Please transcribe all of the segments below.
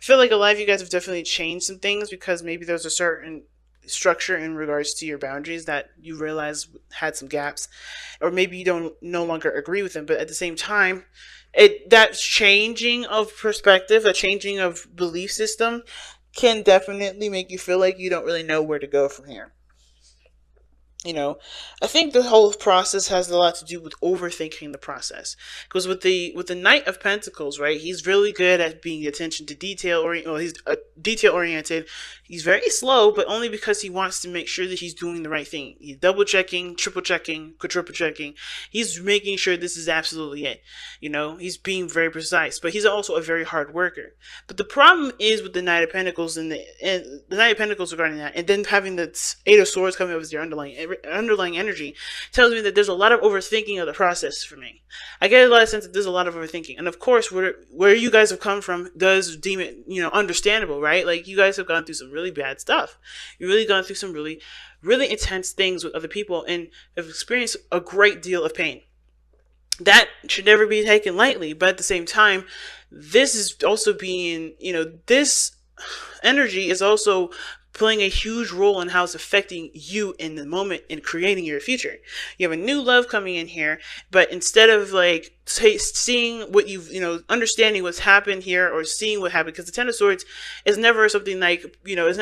feel like a lot of you guys have definitely changed some things because maybe there's a certain structure in regards to your boundaries that you realize had some gaps, or maybe you don't no longer agree with them. But at the same time, that changing of perspective, a changing of belief system, can definitely make you feel like you don't really know where to go from here. you know I think the whole process has a lot to do with overthinking the process, because with the Knight of Pentacles, right, he's really good at being attention to detail, or he's detail oriented. He's very slow, but only because he wants to make sure that he's doing the right thing. He's double checking, triple checking, quadruple checking. He's making sure this is absolutely it. He's being very precise, but he's also a very hard worker. But the problem is with the Knight of Pentacles and the Knight of Pentacles regarding that, and then having the Eight of Swords coming up as your underlying energy, tells me that there's a lot of overthinking of the process for me. I get a lot of sense that there's a lot of overthinking, and of course, where you guys have come from does deem it understandable, right? Like, you guys have gone through some really bad stuff. You've really gone through some really, really intense things with other people, and have experienced a great deal of pain. That should never be taken lightly, but at the same time, this is also being, this energy is also playing a huge role in how it's affecting you in the moment in creating your future. You have a new love coming in here, but instead of like seeing what understanding what's happened here, or seeing what happened, because the Ten of Swords is never something like, you don't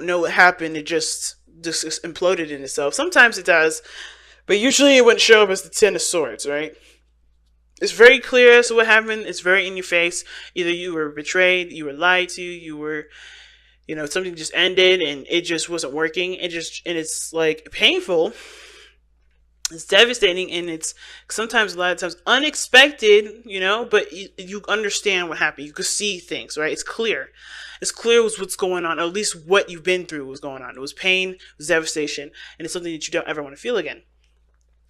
know what happened, it just imploded in itself. Sometimes it does, but usually it wouldn't show up as the Ten of Swords, right? It's very clear as to what happened. It's very in your face. Either you were betrayed, you were lied to, you were, something just ended and it just wasn't working. And it's like painful. It's devastating, and it's sometimes, a lot of times, unexpected, but you understand what happened. You can see things, right? It's clear. It's clear what's going on, or at least what you've been through was going on. It was pain, it was devastation, and it's something that you don't ever want to feel again.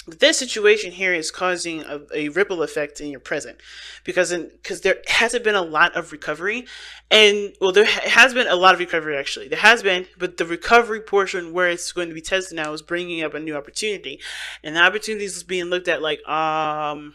This situation here is causing a ripple effect in your present, because there hasn't been a lot of recovery, and there has been a lot of recovery, actually. There has been, but the recovery portion where it's going to be tested now is bringing up a new opportunity, and the opportunity is being looked at like, right,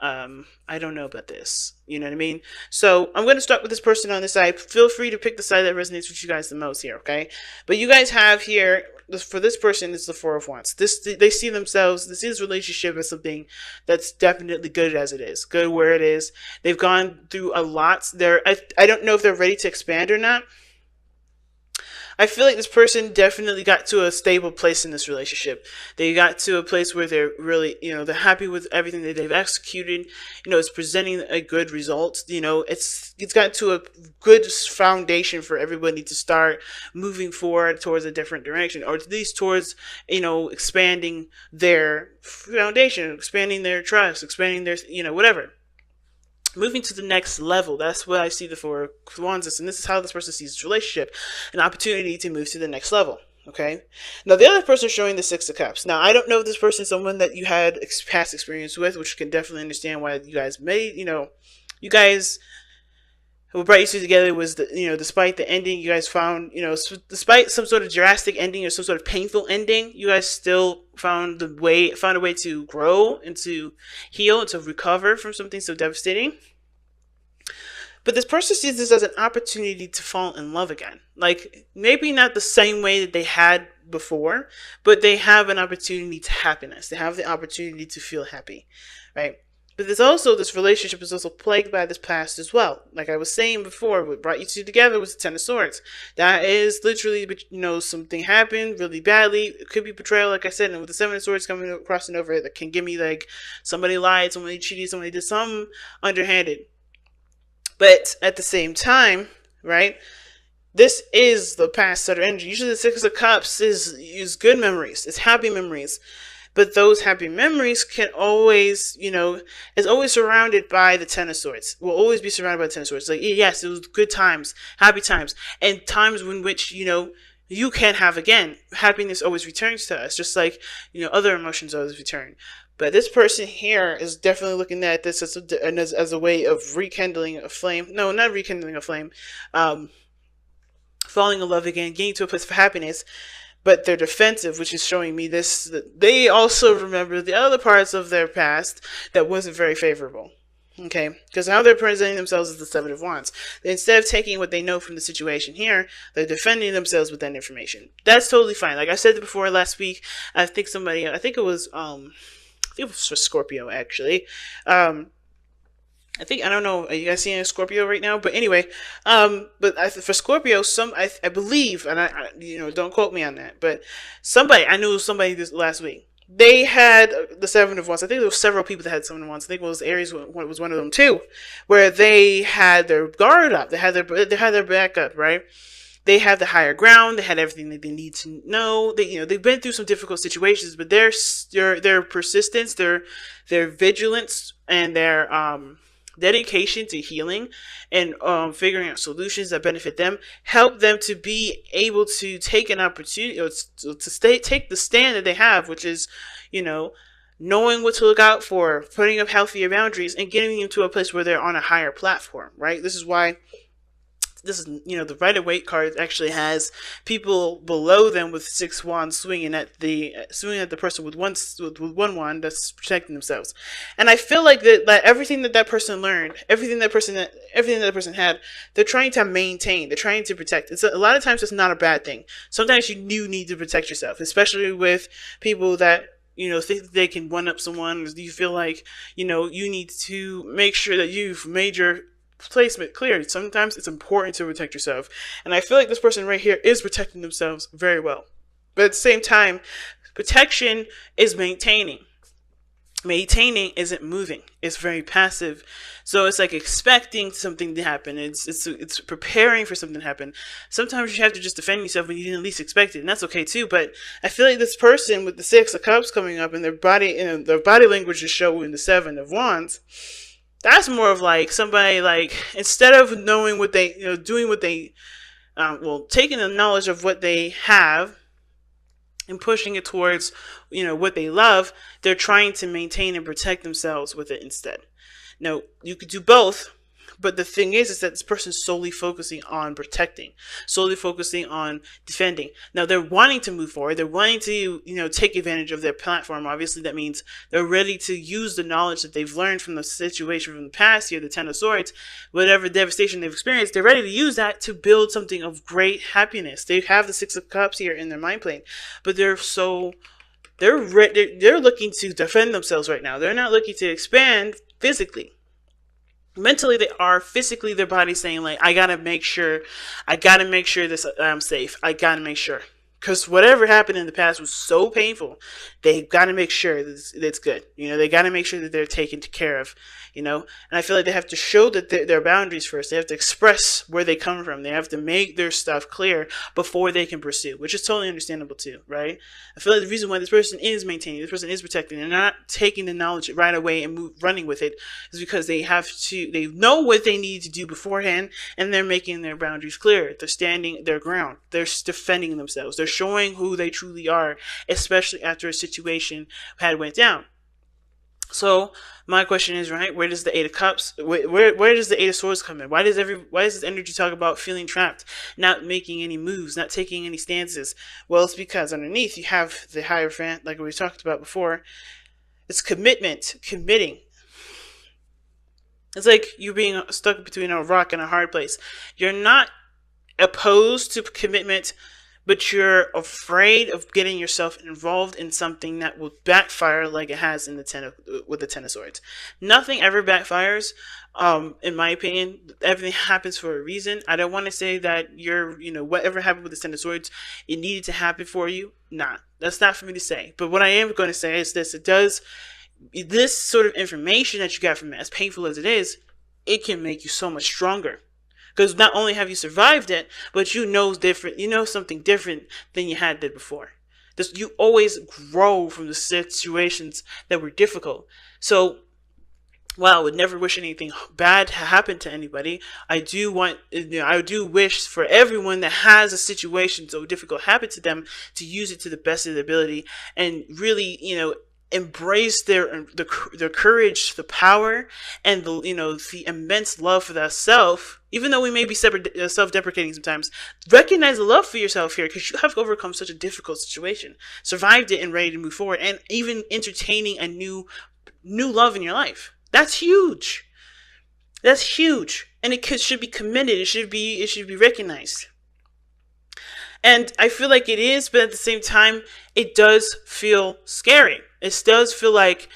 I don't know about this. You know what I mean? So I'm going to start with this person on this side. Feel free to pick the side that resonates with you guys the most here, okay? But you guys have here, for this person, it's the Four of Wands. They see themselves, this is relationship as something that's definitely good as it is. Good where it is. They've gone through a lot. I don't know if they're ready to expand or not. I feel like this person definitely got to a stable place in this relationship. They got to a place where they're really, they're happy with everything that they've executed. It's presenting a good result. It's gotten to a good foundation for everybody to start moving forward towards a different direction, or at least towards, expanding their foundation, expanding their trust, expanding their, whatever. Moving to the next level. That's what I see the Four of Wands is, and this is how this person sees this relationship, an opportunity to move to the next level. Okay. Now the other person showing the Six of Cups. Now I don't know if this person is someone that you had past experience with, which can definitely understand why you guys made. You guys, what brought you two together was despite the ending, you guys found, despite some sort of drastic ending or some sort of painful ending, you guys still found a way to grow and to heal and to recover from something so devastating. But this person sees this as an opportunity to fall in love again. Like, maybe not the same way that they had before, but they have an opportunity to happiness. They have the opportunity to feel happy, right? But this relationship is also plagued by this past as well. Like I was saying before, what brought you two together was the Ten of Swords. That is literally, something happened really badly. It could be betrayal, like I said, and with the Seven of Swords crossing over it, that can give me like somebody lied, somebody cheated, somebody did something underhanded. But at the same time, right, this is the past set of energy. Usually the Six of Cups is good memories. It's happy memories. But those happy memories can always, is always surrounded by the Ten of Swords. Will always be surrounded by the Ten of Swords. Like, yes, it was good times, happy times, and times in which, you can have again. Happiness always returns to us, just like, other emotions always return. But this person here is definitely looking at this as a way of rekindling a flame. No, not rekindling a flame. Falling in love again, getting to a place of happiness. But they're defensive, which is showing me this. They also remember the other parts of their past that wasn't very favorable. Okay, because how they're presenting themselves is the Seven of Wands. Instead of taking what they know from the situation here, they're defending themselves with that information. That's totally fine. Like I said before last week, I think it was for Scorpio actually. I don't know. Are you guys seeing a Scorpio right now? But anyway, for Scorpio, I believe, and don't quote me on that, but I knew somebody this last week. They had the Seven of Wands. I think there were several people that had Seven of Wands. I think it was Aries was one of them too, where they had their guard up. They had their back up, right? They have the higher ground. They had everything that they need to know. They've been through some difficult situations, but their persistence, their vigilance, and their dedication to healing and figuring out solutions that benefit them help them to be able to take an opportunity or take the stand that they have, which is, knowing what to look out for, putting up healthier boundaries, and getting them to a place where they're on a higher platform, right? This is the Rider-Waite card actually has people below them with 6 wands swinging at the person with one wand that's protecting themselves. And I feel like that everything that person learned, everything that person had, they're trying to maintain, they're trying to protect. A lot of times it's not a bad thing. Sometimes you do need to protect yourself, especially with people that think they can one up someone. Or you feel like you need to make sure that you've made your placement clear. Sometimes it's important to protect yourself, and I feel like this person right here is protecting themselves very well. But at the same time, protection is maintaining. Maintaining isn't moving. It's very passive. So it's like expecting something to happen. It's preparing for something to happen. Sometimes you have to just defend yourself when you didn't least expect it, and that's okay too. But I feel like this person with the 6 of Cups coming up and their body language is showing the 7 of Wands. That's more of like somebody like, instead of knowing what they, doing what they, taking the knowledge of what they have and pushing it towards, what they love, they're trying to maintain and protect themselves with it instead. Now, you could do both, but the thing is that this person is solely focusing on protecting, solely focusing on defending. Now, they're wanting to move forward. They're wanting to, take advantage of their platform. Obviously, that means they're ready to use the knowledge that they've learned from the situation from the past here, the 10 of Swords, whatever devastation they've experienced. They're ready to use that to build something of great happiness. They have the 6 of Cups here in their mind plane, but they're looking to defend themselves right now. They're not looking to expand physically. Mentally they are. Physically their body's saying like, I gotta make sure this I'm safe. I gotta make sure, because whatever happened in the past was so painful. They gotta make sure that it's good. They gotta make sure that they're taken care of. And I feel like they have to show that their boundaries first. They have to express where they come from. They have to make their stuff clear before they can pursue, which is totally understandable too, right? I feel like the reason why this person is maintaining, this person is protecting, and not taking the knowledge right away and running with it, is because they know what they need to do beforehand, and they're making their boundaries clear. They're standing their ground. They're defending themselves. They're showing who they truly are, especially after a situation had went down. So my question is, right, where does the 8 of Cups, where does the 8 of Swords come in? Why does this energy talk about feeling trapped, not making any moves, not taking any stances? Well, it's because underneath you have the Hierophant, like we talked about before. It's commitment, committing. It's like you being stuck between a rock and a hard place. You're not opposed to commitment, but you're afraid of getting yourself involved in something that will backfire, like it has in with the 10 of Swords. Nothing ever backfires, in my opinion. Everything happens for a reason. I don't want to say that whatever happened with the 10 of Swords, it needed to happen for you. Nah, that's not for me to say. But what I am going to say is this: this sort of information that you got from it, as painful as it is, it can make you so much stronger. Because not only have you survived it, but something different than you had did before. You always grow from the situations that were difficult. So, while I would never wish anything bad to happen to anybody, I do wish for everyone that has a situation so difficult happen to them to use it to the best of their ability and really, embrace their courage, the power, and the immense love for that self. Even though we may be self-deprecating sometimes, recognize the love for yourself here, because you have overcome such a difficult situation, survived it, and ready to move forward, and even entertaining a new love in your life. That's huge. That's huge, and should be commended. It should be recognized. And I feel like it is, but at the same time, it does feel scary. It does feel like,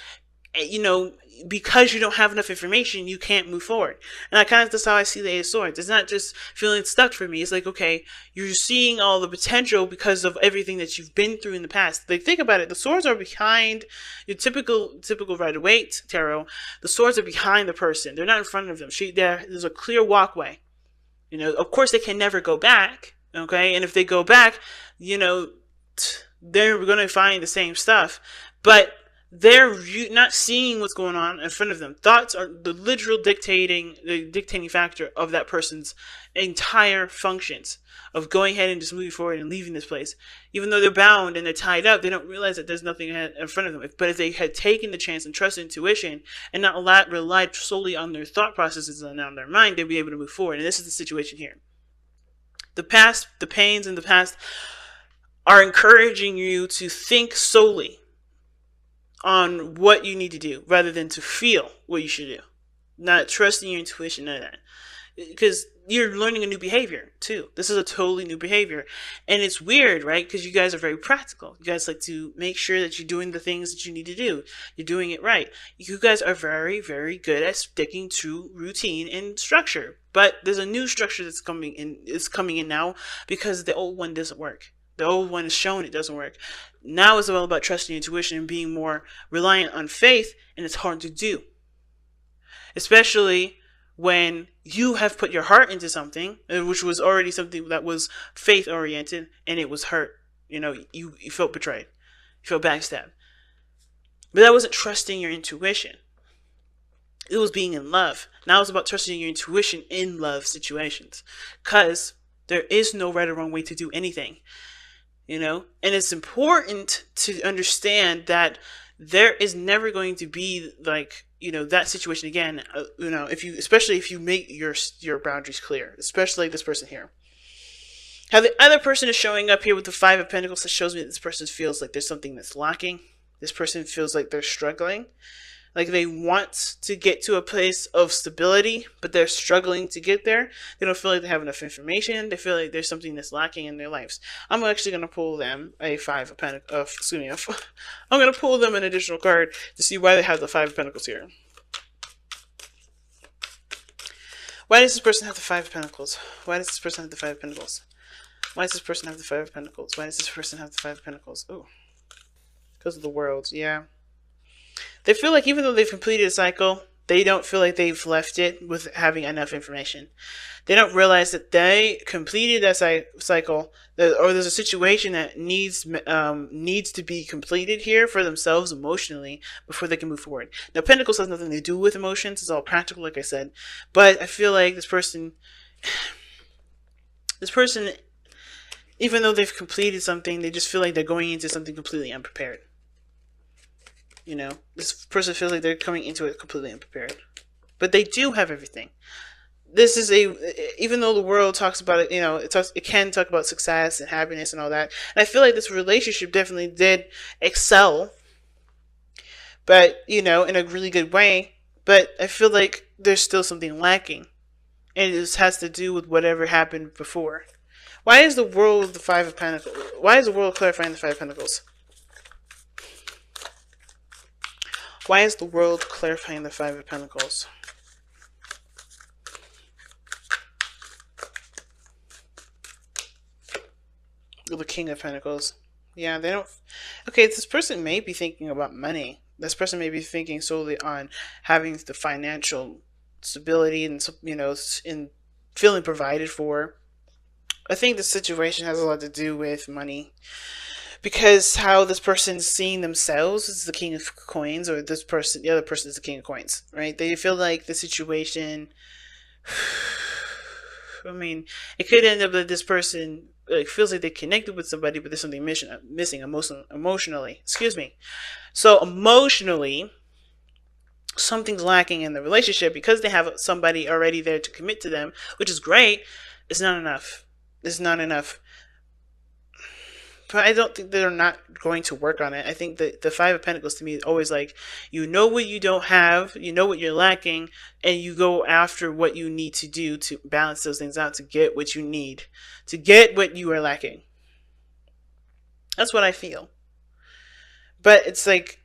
because you don't have enough information, you can't move forward. And that's how I see the Eight of Swords. It's not just feeling stuck for me. It's like, okay, you're seeing all the potential because of everything that you've been through in the past. Like, think about it. The swords are behind your typical Rider-Waite tarot. The swords are behind the person. They're not in front of them. There's a clear walkway. Of course, they can never go back. Okay, and if they go back, they're going to find the same stuff, but they're not seeing what's going on in front of them. Thoughts are the dictating factor of that person's entire functions of going ahead and just moving forward and leaving this place. Even though they're bound and they're tied up, they don't realize that there's nothing in front of them. But if they had taken the chance and trusted intuition and not relied solely on their thought processes and on their mind, they'd be able to move forward. And this is the situation here. The past, the pains in the past are encouraging you to think solely on what you need to do rather than to feel what you should do. Not trusting your intuition, none of that. Because you're learning a new behavior too. This is a totally new behavior. And it's weird, right? Because you guys are very practical. You guys like to make sure that you're doing the things that you need to do. You're doing it right. You guys are very, very good at sticking to routine and structure. But there's a new structure that's coming in now because the old one doesn't work. The old one is shown it doesn't work. Now it's all about trusting intuition and being more reliant on faith, and it's hard to do. Especially when you have put your heart into something, which was already something that was faith oriented, and it was hurt. You felt betrayed. You felt backstabbed. But that wasn't trusting your intuition. It was being in love. Now it's about trusting your intuition in love situations. Because there is no right or wrong way to do anything. And it's important to understand that there is never going to be that situation again. Especially if you make your boundaries clear, especially like this person here. How the other person is showing up here with the Five of Pentacles, that shows me that this person feels like there's something that's lacking. This person feels like they're struggling. Like they want to get to a place of stability, but they're struggling to get there. They don't feel like they have enough information. They feel like there's something that's lacking in their lives. I'm actually going to pull them a Five of Pentacles. I'm going to pull them an additional card to see why they have the Five of Pentacles here. Why does this person have the Five of Pentacles? Why does this person have the Five of Pentacles? Why does this person have the Five of Pentacles? Why does this person have the Five of Pentacles? Oh, because of the world. Yeah. They feel like even though they've completed a cycle, they don't feel like they've left it with having enough information. They don't realize that they completed that cycle, or there's a situation that needs to be completed here for themselves emotionally before they can move forward. Now, Pentacles has nothing to do with emotions. It's all practical, like I said. But I feel like this person, even though they've completed something, they just feel like they're going into something completely unprepared. This person feels like they're coming into it completely unprepared. But they do have everything. This is even though the world talks about it, it can talk about success and happiness and all that. And I feel like this relationship definitely did excel, but, in a really good way. But I feel like there's still something lacking. And it just has to do with whatever happened before. Why is the world the Five of Pentacles? Why is the world clarifying the Five of Pentacles? Why is the world clarifying the Five of Pentacles? The King of Pentacles. Yeah, they don't... Okay, this person may be thinking about money. This person may be thinking solely on having the financial stability and, in feeling provided for. I think the situation has a lot to do with money. Because how this person's seeing themselves is the King of Coins, or the other person is the King of Coins, right? They feel like the situation, it could end up that this person feels like they connected with somebody, but there's something missing emotionally. Excuse me. So emotionally, something's lacking in the relationship because they have somebody already there to commit to them, which is great. It's not enough. It's not enough. but I don't think they're not going to work on it. I think that the Five of Pentacles to me is always like, you know what you don't have, you know what you're lacking, and you go after what you need to do to balance those things out, to get what you need, to get what you are lacking. That's what I feel. But it's like,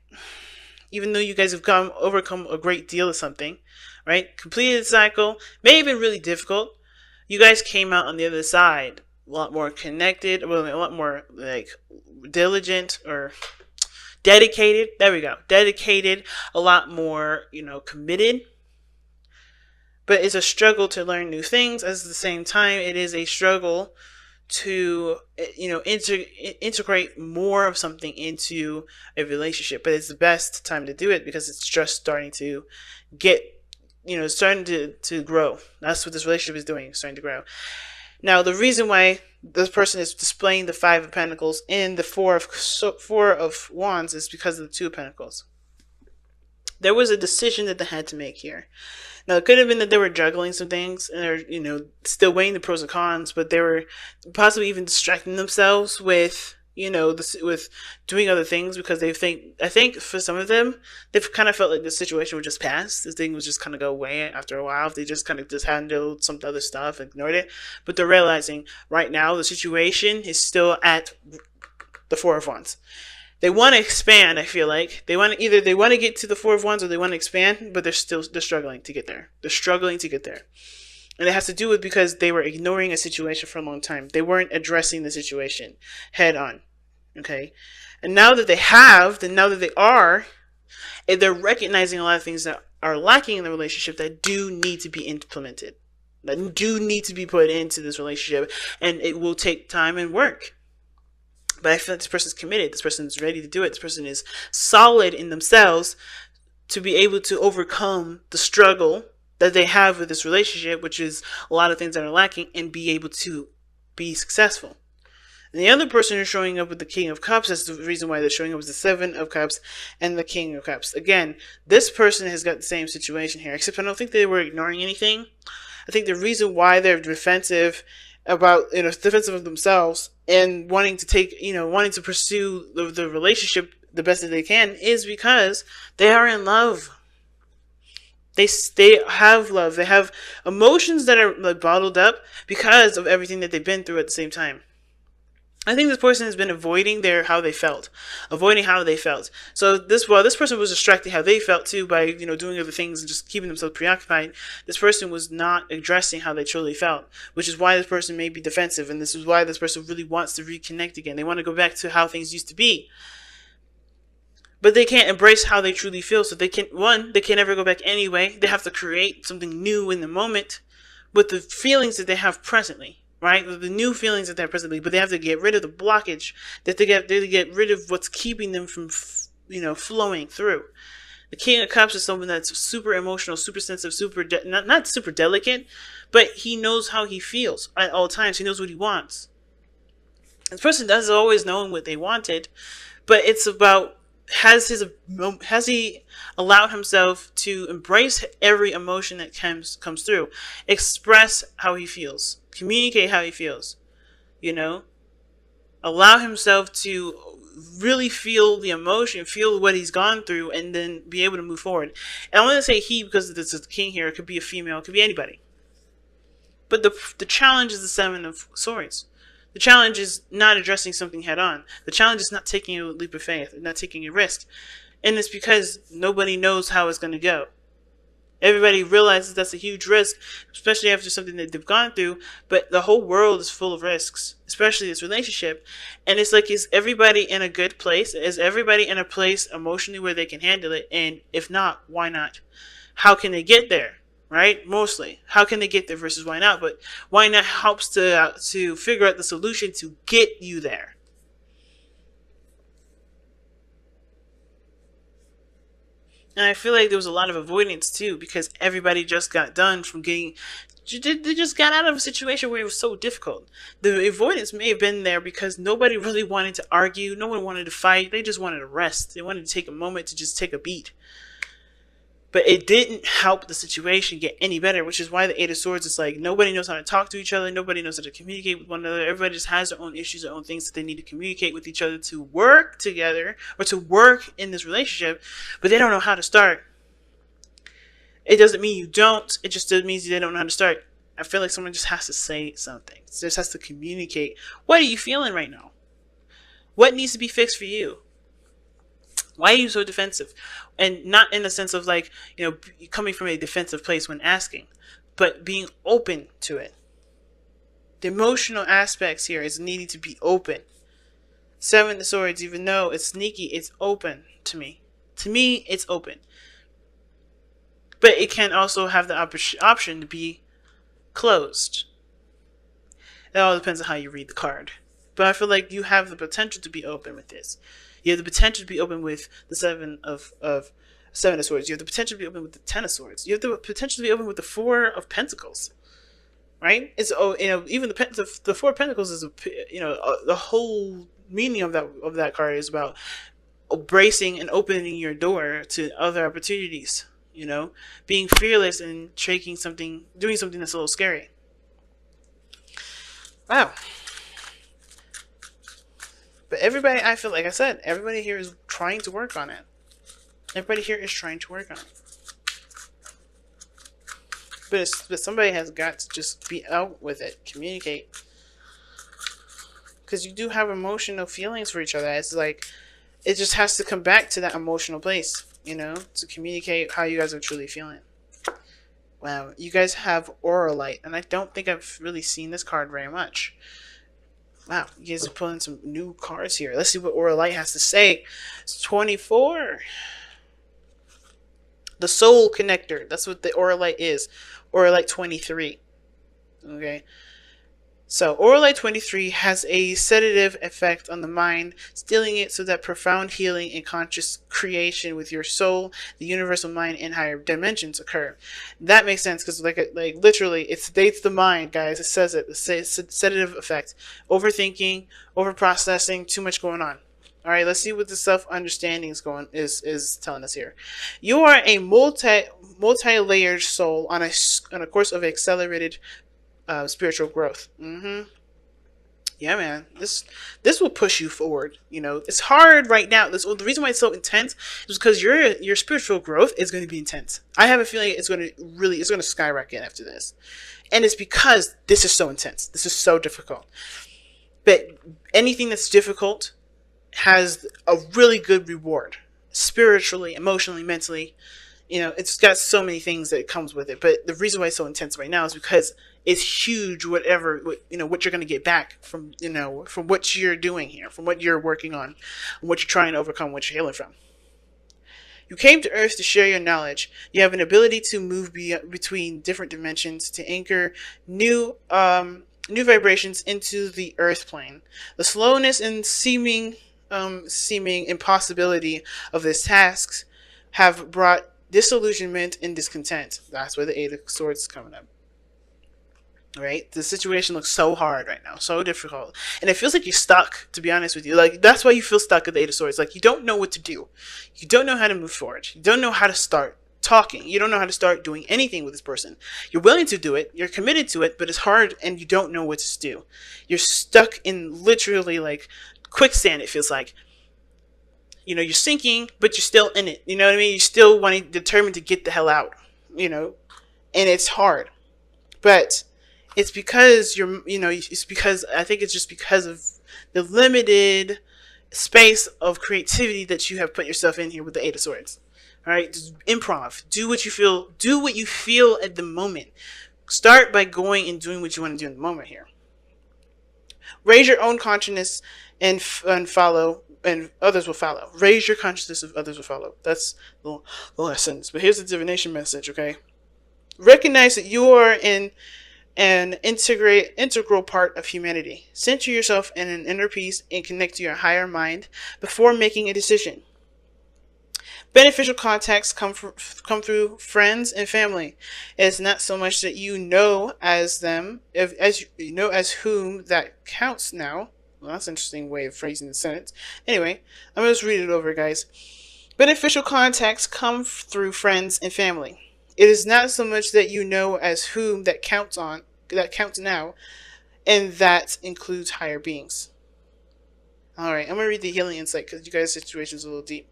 even though you guys have overcome a great deal of something, right? Completed the cycle, may have been really difficult. You guys came out on the other side a lot more connected, well, a lot more like diligent or dedicated. There we go. Dedicated, a lot more, committed. But it's a struggle to learn new things. At the same time, it is a struggle to, integrate more of something into a relationship. But it's the best time to do it because it's just starting to get, starting to grow. That's what this relationship is doing, starting to grow. Now, the reason why this person is displaying the Five of Pentacles and the Four of Wands is because of the Two of Pentacles. There was a decision that they had to make here. Now, it could have been that they were juggling some things and they're, still weighing the pros and cons, but they were possibly even distracting themselves with, with doing other things because I think for some of them, they've kind of felt like the situation would just pass. This thing would just kind of go away after a while. If they just kind of just handled some other stuff and ignored it. But they're realizing right now the situation is still at the Four of Wands. They want to expand, I feel like. They want to get to the Four of Wands or they want to expand, but they're struggling to get there. They're struggling to get there. And it has to do with because they were ignoring a situation for a long time. They weren't addressing the situation head on. Okay? And now that they have, now that they are, they're recognizing a lot of things that are lacking in the relationship that do need to be implemented. That do need to be put into this relationship. And it will take time and work. But I feel like this person's committed. This person's ready to do it. This person is solid in themselves to be able to overcome the struggle that they have with this relationship, which is a lot of things that are lacking, and be able to be successful. And the other person who's showing up with the King of Cups, that's the reason why they're showing up, with the Seven of Cups and the King of Cups. Again, this person has got the same situation here, except I don't think they were ignoring anything. I think the reason why they're defensive defensive of themselves and wanting to pursue the relationship the best that they can is because they are in love. They have love. They have emotions that are like bottled up because of everything that they've been through at the same time. I think this person has been avoiding how they felt. So this person was distracting how they felt too by, doing other things and just keeping themselves preoccupied. This person was not addressing how they truly felt, which is why this person may be defensive. And this is why this person really wants to reconnect again. They want to go back to how things used to be. But they can't embrace how they truly feel. So they can't never go back anyway. They have to create something new in the moment with the feelings that they have presently. Right? The new feelings that they have presently, but they have to get rid of the blockage. They have to get rid of what's keeping them from, flowing through. The King of Cups is someone that's super emotional, super sensitive, not super delicate, but he knows how he feels at all times. He knows what he wants. This person doesn't always know what they wanted, but it's about has he allowed himself to embrace every emotion that comes through, express how he feels, communicate how he feels, allow himself to really feel the emotion, feel what he's gone through, and then be able to move forward. And I'm going to say he because this is the king here. It could be a female, it could be anybody. But the challenge is the Seven of Swords. The challenge is not addressing something head on. The challenge is not taking a leap of faith, not taking a risk. And it's because nobody knows how it's going to go. Everybody realizes that's a huge risk, especially after something that they've gone through. But the whole world is full of risks, especially this relationship. And it's like, is everybody in a good place? Is everybody in a place emotionally where they can handle it? And if not, why not? How can they get there? Right? Mostly. How can they get there versus why not? But why not helps to figure out the solution to get you there. And I feel like there was a lot of avoidance too, because everybody just got done from they just got out of a situation where it was so difficult. The avoidance may have been there because nobody really wanted to argue. No one wanted to fight. They just wanted to rest. They wanted to take a moment to just take a beat. But it didn't help the situation get any better, which is why the Eight of Swords is like nobody knows how to talk to each other, nobody knows how to communicate with one another. Everybody just has their own issues, their own things that they need to communicate with each other to work together or to work in this relationship, but they don't know how to start. It doesn't mean you don't, it just means they don't know how to start. I feel like someone just has to say something. Just has to communicate. What are you feeling right now? What needs to be fixed for you? Why are you so defensive? And not in the sense of like, coming from a defensive place when asking, but being open to it. The emotional aspects here is needing to be open. Seven of Swords, even though it's sneaky, it's open to me. To me, it's open. But it can also have the option to be closed. It all depends on how you read the card. But I feel like you have the potential to be open with this. You have the potential to be open with the Seven of Swords. You have the potential to be open with the Ten of Swords. You have the potential to be open with the Four of Pentacles. Right? It's even the Four of Pentacles is the whole meaning of that card is about embracing and opening your door to other opportunities. Being fearless and doing something that's a little scary. Wow. But everybody, I feel like I said, everybody here is trying to work on it. Everybody here is trying to work on it. But somebody has got to just be out with it, communicate. Because you do have emotional feelings for each other. It's like, it just has to come back to that emotional place, to communicate how you guys are truly feeling. Wow, you guys have Aura Light, and I don't think I've really seen this card very much. Wow, you guys are pulling some new cards here. Let's see what Aura Light has to say. It's 24. The Soul Connector. That's what the Aura Light is. Aura Light 23. Okay. So, Aura Light 23 has a sedative effect on the mind, stilling it so that profound healing and conscious creation with your soul, the universal mind, and higher dimensions occur. That makes sense because, like literally, it sedates the mind, guys. It says it. The sedative effect. Overthinking, overprocessing, too much going on. All right, let's see what the self-understanding is telling us here. You are a multi-layered soul on a course of accelerated spiritual growth. Yeah, man. This will push you forward. It's hard right now. The reason why it's so intense is because your spiritual growth is going to be intense. I have a feeling it's going to skyrocket after this, and it's because this is so intense. This is so difficult. But anything that's difficult has a really good reward, spiritually, emotionally, mentally. It's got so many things that comes with it. But the reason why it's so intense right now is because it's huge. What you're going to get back from what you're doing here, from what you're working on, and what you're trying to overcome, what you're healing from. You came to Earth to share your knowledge. You have an ability to move between different dimensions, to anchor new vibrations into the Earth plane. The slowness and seeming impossibility of this task have brought disillusionment and discontent. That's where the Eight of Swords is coming up. Right? The situation looks so hard right now, so difficult, and it feels like you're stuck, to be honest with you. Like, that's why you feel stuck at the Eight of Swords. Like, you don't know what to do. You don't know how to move forward. You don't know how to start talking. You don't know how to start doing anything with this person. You're willing to do it. You're committed to it, but it's hard, and you don't know what to do. You're stuck in literally like quicksand, it feels like. You're sinking, but you're still in it. You know what I mean? You're still determined to get the hell out. And it's hard. But it's because I think it's just because of the limited space of creativity that you have put yourself in here with the Eight of Swords. All right? Just improv. Do what you feel at the moment. Start by going and doing what you want to do in the moment here. Raise your own consciousness and follow, and others will follow. Raise your consciousness and others will follow. That's the last sentence. But here's the divination message, okay? Recognize that you are an integral part of humanity. Center yourself in an inner peace and connect to your higher mind before making a decision. Beneficial contacts come through friends and family. It's not so much that you know as them, as you know as whom that counts now. Well, that's an interesting way of phrasing the sentence. Anyway, I'm going to just read it over, guys. Beneficial contacts come through friends and family. It is not so much that you know as whom that counts now, and that includes higher beings. All right, I'm gonna read the healing insight because you guys' situation is a little deep.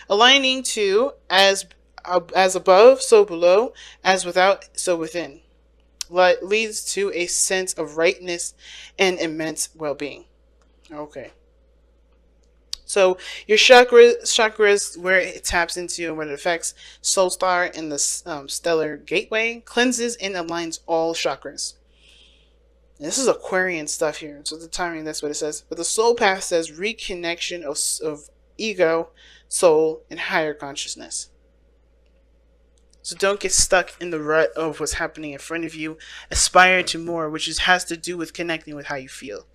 Aligning to as above, so below, as without, so within, leads to a sense of rightness and immense well-being. Okay. So your chakras, where it taps into and what it affects, soul star in the stellar gateway, cleanses and aligns all chakras. And this is Aquarian stuff here, so the timing, that's what it says. But the soul path says reconnection of ego, soul, and higher consciousness. So don't get stuck in the rut of what's happening in front of you. Aspire to more, which has to do with connecting with how you feel.